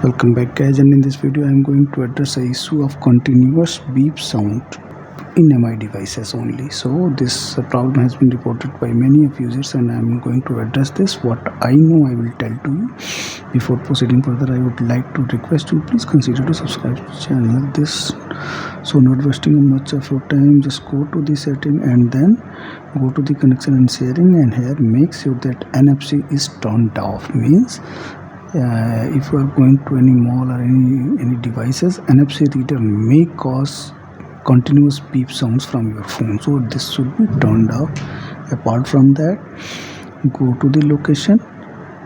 Welcome back guys, and in this video I am going to address the issue of continuous beep sound in MI devices only. So this problem has been reported by many of users and I am going to address this. What I know I will tell to you. Before proceeding further, I would like to request you please consider to subscribe to the channel. So not wasting much of your time, just go to the setting and then go to the connection and sharing, and here make sure that NFC is turned off. Means if you are going to any mall or any devices, NFC reader may cause continuous beep sounds from your phone, so this should be turned off. Apart from that, go to the location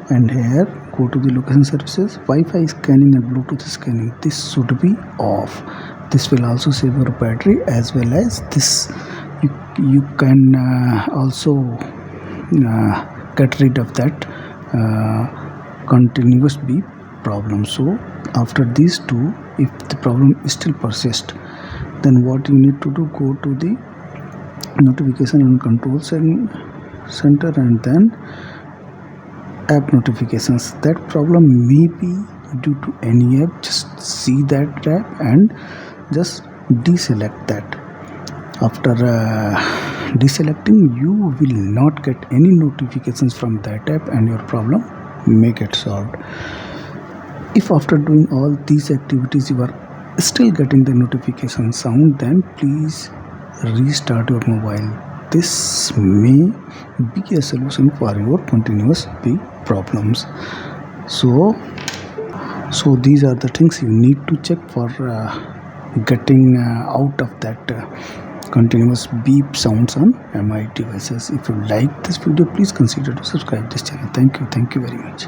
and here go to the location services, Wi-Fi scanning and Bluetooth scanning. This should be off. This will also save your battery, as well as this you can also get rid of that continuous beep problem. So after these two, if the problem still persists, then what you need to do, go to the notification and control center and then app notifications. That problem may be due to any app. Just see that app and just deselect that. After deselecting, you will not get any notifications from that app and your problem may get solved. If after doing all these activities you are still getting the notification sound, then please restart your mobile. This may be a solution for your continuous beep problems. So these are the things you need to check for getting out of that continuous beep sounds on MI devices. If you like this video, please consider to subscribe this channel. Thank you very much.